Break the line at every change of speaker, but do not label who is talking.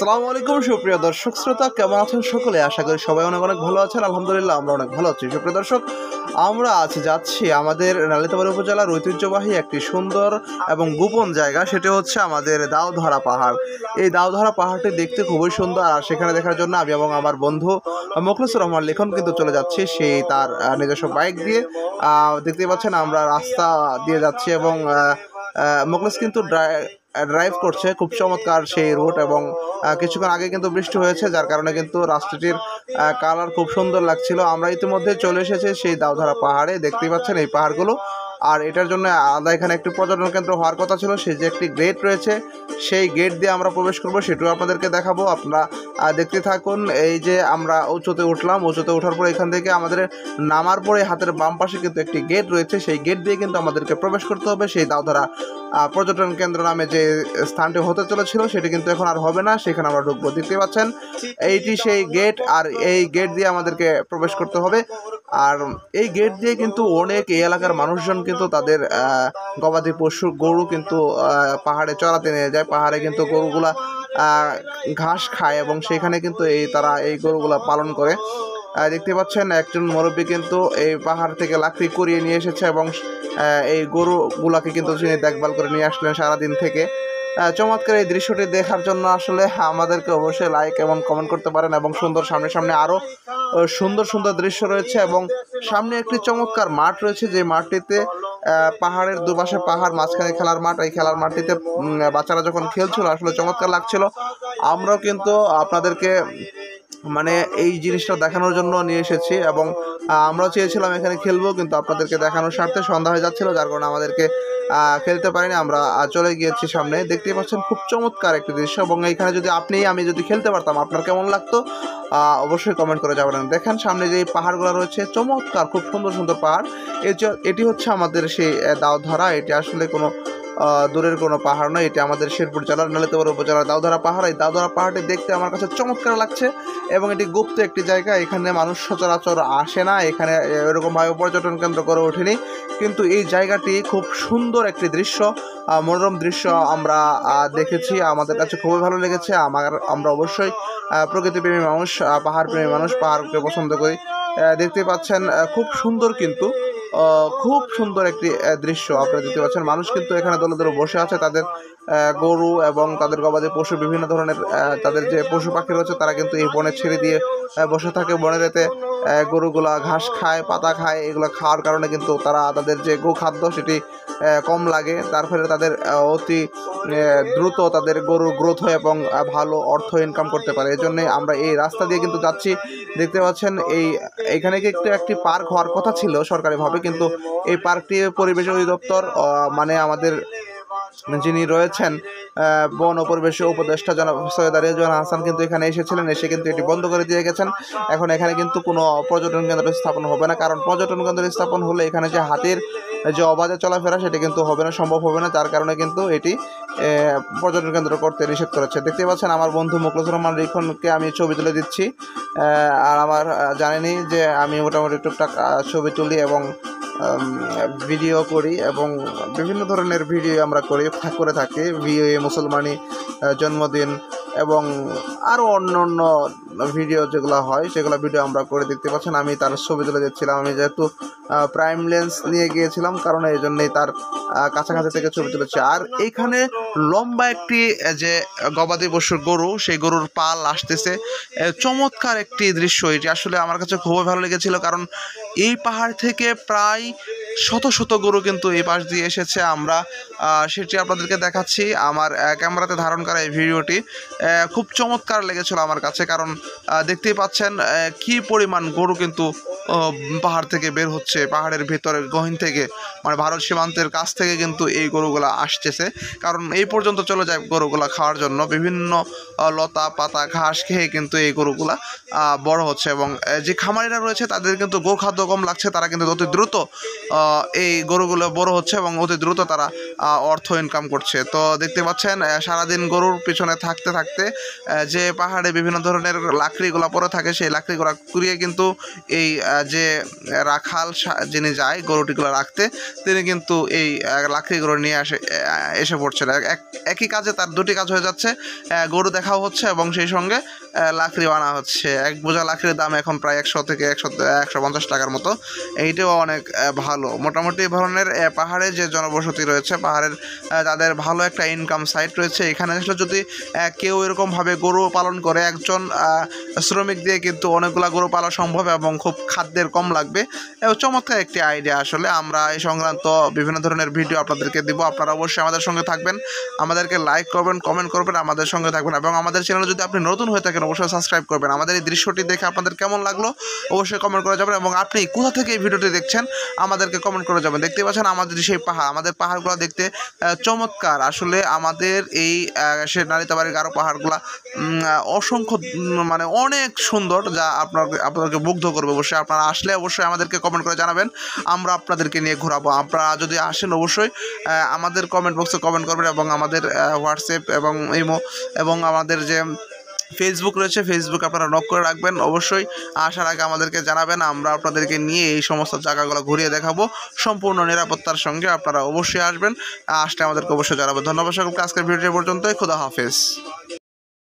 আসসালামু আলাইকুম সুপ্রিয় দর্শক শ্রোতা, কেমন আছেন সকলে? আশা করি সবাই অনেক অনেক ভালো আছেন। আলহামদুলিল্লাহ আমরা অনেক ভালো আছি। সুপ্রিয় দর্শক, আমরা আজ যাচ্ছি আমাদের নালিতাবাড়ী উপজেলার ঐতিহ্যবাহী একটি সুন্দর এবং গোপন জায়গা, সেটি হচ্ছে আমাদের দাউধরা পাহাড়। এই দাউধরা পাহাড়টি দেখতে খুবই সুন্দর, আর সেখানে দেখার জন্য আমি এবং আমার বন্ধু মোখলেসুর রহমান লিখন কিন্তু চলে যাচ্ছি সেই তার নিজস্ব বাইক দিয়ে। দেখতে পাচ্ছেন আমরা রাস্তা দিয়ে যাচ্ছি এবং মোখলেস কিন্তু ড্রাইভ করছে, খুব চমৎকার সেই রুট। এবং কিছুক্ষণ আগে কিন্তু বৃষ্টি হয়েছে, যার কারণে কিন্তু রাস্তাটির কালার খুব সুন্দর লাগছিল। আমরা ইতিমধ্যে চলে এসেছি সেই দাউধরা পাহাড়ে। দেখতেই পাচ্ছেন এই পাহাড়গুলো, আর এটার জন্য আলাদা এখানে একটি পর্যটন কেন্দ্র হওয়ার কথা ছিল। সেই যে একটি গেট রয়েছে, সেই গেট দিয়ে আমরা প্রবেশ করব, সেটাও আপনাদেরকে দেখাবো। আপনারা দেখতে থাকুন। এই যে আমরা উঁচুতে উঠলাম, উঁচুতে ওঠার পর এখান থেকে আমাদের নামার পরে হাতের বাম পাশে কিন্তু একটি গেট রয়েছে। সেই গেট দিয়ে কিন্তু আমাদেরকে প্রবেশ করতে হবে সেই দাউধরা পর্যটন কেন্দ্র নামে যে স্থানটি হতে চলেছিল, সেটি কিন্তু এখন আর হবে না। সেখানে আমরা ঢুকবো। দেখতে পাচ্ছেন এইটি সেই গেট, আর এই গেট দিয়ে আমাদেরকে প্রবেশ করতে হবে। আর এই গেট দিয়ে কিন্তু অনেক এই এলাকার মানুষজন কিন্তু তাদের গবাদি পশু গরু কিন্তু পাহাড়ে চড়াতে নিয়ে যায়। পাহাড়ে কিন্তু গরুগুলা ঘাস খায় এবং সেখানে কিন্তু তারা এই গরুগুলা পালন করে। দেখতে পাচ্ছেন একজন মুরব্বী কিন্তু এই পাহাড় থেকে লাকড়ি কুড়িয়ে নিয়ে এসেছে এবং এই গরুগুলাকে কিন্তু তিনি দেখভাল করে নিয়ে আসলেন সারাদিন থেকে। চমৎকার এই দৃশ্যটি দেখার জন্য আসলে আমাদেরকে অবশ্যই লাইক এবং কমেন্ট করতে পারেন। এবং সুন্দর সামনে সামনে আরও সুন্দর সুন্দর দৃশ্য রয়েছে, এবং সামনে একটি চমৎকার মাঠ রয়েছে, যে মাঠটিতে পাহাড়ের দুপাশে পাহাড়, মাঝখানে খেলার মাঠ। এই খেলার মাঠটিতে বাচ্চারা যখন খেলছিল আসলে চমৎকার লাগছিল। আমরাও কিন্তু আপনাদেরকে মানে এই জিনিসটা দেখানোর জন্য নিয়ে এসেছি, এবং আমরাও চেয়েছিলাম এখানে খেলবো, কিন্তু আপনাদেরকে দেখানোর স্বার্থে সন্ধ্যা হয়ে যাচ্ছিল, যার কারণে আমাদেরকে খেলতে পারিনি। আমরা চলে গিয়েছি সামনে। দেখতেই পাচ্ছেন খুব চমৎকার একটি দৃশ্য, এবং এইখানে যদি আমি যদি খেলতে পারতাম আপনার কেমন লাগতো অবশ্যই কমেন্ট করে যাবেন। দেখেন সামনে যে পাহাড়গুলো রয়েছে, চমৎকার খুব সুন্দর সুন্দর পাহাড়। এটি হচ্ছে আমাদের সেই দাউধরা। এটি আসলে কোনো দূরের কোনো পাহাড় নয়, এটি আমাদের শেরপুর জেলার নালিতাবাড়ী উপজেলার দাউধরা পাহাড়। এই দাউধরা পাহাড়টি দেখতে আমার কাছে চমৎকার লাগছে, এবং এটি গুপ্ত একটি জায়গা। এখানে মানুষ সচরাচর আসে না, এখানে এরকমভাবে পর্যটন কেন্দ্র করে ওঠেনি, কিন্তু এই জায়গাটি খুব সুন্দর একটি দৃশ্য, মনোরম দৃশ্য আমরা দেখেছি। আমাদের কাছে খুবই ভালো লেগেছে। আমরা অবশ্যই প্রকৃতিপ্রেমী মানুষ, পাহাড়প্রেমী মানুষ, পাহাড়কে পছন্দ করি। দেখতে পাচ্ছেন খুব সুন্দর, কিন্তু খুব সুন্দর একটি দৃশ্য আপনারা দেখতে পাচ্ছেন। মানুষ কিন্তু এখানে দলে দলে বসে আছে, তাদের গরু এবং তাদের গবাদি পশু, বিভিন্ন ধরনের তাদের যে পশু পাখি রয়েছে, তারা কিন্তু এই বনে ছেড়ে দিয়ে বসে থাকে। বনের এতে গরুগুলা ঘাস খায়, পাতা খায়। এগুলো খাওয়ার কারণে কিন্তু তাদের যে গোখাদ্য সেটি কম লাগে, তার ফলে তাদের অতি দ্রুত তাদের গরুর গ্রোথ হয় এবং ভালো অর্থ ইনকাম করতে পারে। এই জন্যই আমরা এই রাস্তা দিয়ে কিন্তু যাচ্ছি। দেখতে পাচ্ছেন এইখানে একটি পার্ক হওয়ার কথা ছিল সরকারিভাবে, কিন্তু এই পার্কটি পরিবেশ অধিদপ্তর মানে আমাদের যিনি রয়েছেন বন ও পরিবেশ উপদেষ্টা জনাব সৈয়দ রেজওয়ান হাসান কিন্তু এখানে এসেছিলেন, এসে কিন্তু এটি বন্ধ করে দিয়ে গেছেন। এখন এখানে কিন্তু কোনো পর্যটন কেন্দ্র স্থাপন হবে না, কারণ পর্যটন কেন্দ্র স্থাপন হলে এখানে যে হাতির যে অবাধে চলাফেরা সেটি কিন্তু হবে না, সম্ভব হবে না, যার কারণে কিন্তু এটি পর্যটন কেন্দ্র করতে নিষেধ করেছে। দেখতে পাচ্ছেন আমার বন্ধু মোখলেসুর রহমান লিখনকে আমি ছবি তুলে দিচ্ছি। আর আমার জানেনই যে আমি মোটামুটি টুকটাক ছবি তুলি এবং ভিডিও করি, এবং বিভিন্ন ধরনের ভিডিও আমরা করে থাকি। বিয়ে, মুসলমানি, জন্মদিন এবং আরও অন্য অন্য ভিডিও যেগুলো হয় সেগুলো ভিডিও আমরা করে। দেখতে পাচ্ছেন আমি তার ছবি তুলে দিচ্ছিলাম। আমি যেহেতু প্রাইম লেন্স নিয়ে গিয়েছিলাম, কারণ এই জন্যই তার কাছাকাছি থেকে ছবি তুলেছি। আর এইখানে লম্বা একটি যে গবাদি পশুর গরু, সেই গরুর পাল আসতেছে, চমৎকার একটি দৃশ্য। এটি আসলে আমার কাছে খুবই ভালো লেগেছিল, কারণ এই পাহাড় থেকে প্রায় শত শত গরু কিন্তু এই পাশ দিয়ে এসেছে। আমরা সেটি আপনাদেরকে দেখাচ্ছি। আমার ক্যামেরাতে ধারণ করা এই ভিডিওটি খুব চমৎকার লেগেছিল আমার কাছে, কারণ দেখতেই পাচ্ছেন কি পরিমাণ গরু কিন্তু পাহাড় থেকে বের হচ্ছে, পাহাড়ের ভেতরে গহীন থেকে, মানে ভারত সীমান্তের কাছ থেকে কিন্তু এই গরুগুলা আসতেছে। কারণ এই পর্যন্ত চলে যায় গরুগুলা খাওয়ার জন্য, বিভিন্ন লতা পাতা ঘাস খেয়ে কিন্তু এই গরুগুলা বড় হচ্ছে। এবং যে খামারিরা রয়েছে তাদের কিন্তু গোখাদ্য কম লাগছে, তারা কিন্তু অতি দ্রুত এই গরুগুলো বড় হচ্ছে এবং অতি দ্রুত তারা অর্থ ইনকাম করছে। তো দেখতে পাচ্ছেন সারাদিন গরুর পিছনে থাকতে থাকতে যে পাহাড়ে বিভিন্ন ধরনের লাকড়িগুলো পড়ে থাকে, সেই লাকড়িগুলো কুড়িয়ে কিন্তু এই যে রাখাল যিনি যায় গরুটিগুলো রাখতে, তিনি কিন্তু এই লাকড়িগুলো নিয়ে এসে পড়ছেন। একই কাজে তার দুটি কাজ হয়ে যাচ্ছে, গরু দেখাও হচ্ছে এবং সেই সঙ্গে লাকড়িও আনা হচ্ছে। এক বোঝা লাকড়ির দাম এখন প্রায় 100 থেকে 150 টাকার মতো। এইটাও অনেক ভালো। মোটামুটি এই ধরনের পাহাড়ে যে জনবসতি রয়েছে, পাহাড়ের তাদের ভালো একটা ইনকাম সাইট রয়েছে। এখানে আসলে যদি কেউ এরকমভাবে গরু পালন করে, একজন শ্রমিক দিয়ে কিন্তু অনেকগুলো গরু পালা সম্ভব এবং খুব খাদ্যের কম লাগবে। এবং চমৎকার একটি আইডিয়া। আসলে আমরা এই সংক্রান্ত বিভিন্ন ধরনের ভিডিও আপনাদেরকে দিব। আপনারা অবশ্যই আমাদের সঙ্গে থাকবেন, আমাদেরকে লাইক করবেন, কমেন্ট করবেন, আমাদের সঙ্গে থাকবেন এবং আমাদের চ্যানেলে যদি আপনি নতুন হয়ে থাকেন অবশ্যই সাবস্ক্রাইব করবেন। আমাদের এই দৃশ্যটি দেখে আপনাদের কেমন লাগলো অবশ্যই কমেন্ট করে যাবেন এবং আপনি কোথা থেকে এই ভিডিওটি দেখছেন আমাদেরকে কমেন্ট করে যাবেন। দেখতে পাচ্ছেন আমাদের সেই পাহাড়, আমাদের পাহাড়গুলো দেখতে চমৎকার। আসলে আমাদের এই নালিতাবাড়ির গারো পাহাড়গুলো অসংখ্য মানে অনেক সুন্দর, যা আপনাদেরকে মুগ্ধ করবে। অবশ্যই আপনারা আসলে অবশ্যই আমাদেরকে কমেন্ট করে জানাবেন, আমরা আপনাদেরকে নিয়ে ঘোরাবো। আপনারা যদি আসেন অবশ্যই আমাদের কমেন্ট বক্সে কমেন্ট করবেন এবং আমাদের হোয়াটসঅ্যাপ এবং ইমো এবং আমাদের যে ফেসবুক রয়েছে, ফেসবুক আপনারা নক করে রাখবেন। অবশ্যই আসার আগে আমাদেরকে জানাবেন, আমরা আপনাদেরকে নিয়ে এই সমস্ত জায়গাগুলো ঘুরিয়ে দেখাবো সম্পূর্ণ নিরাপত্তার সঙ্গে। আপনারা অবশ্যই আসবেন, আসলে আমাদেরকে অবশ্যই জানাবেন। ধন্যবাদ সকলকে। আজকের ভিডিও পর্যন্তই। খোদা হাফেজ।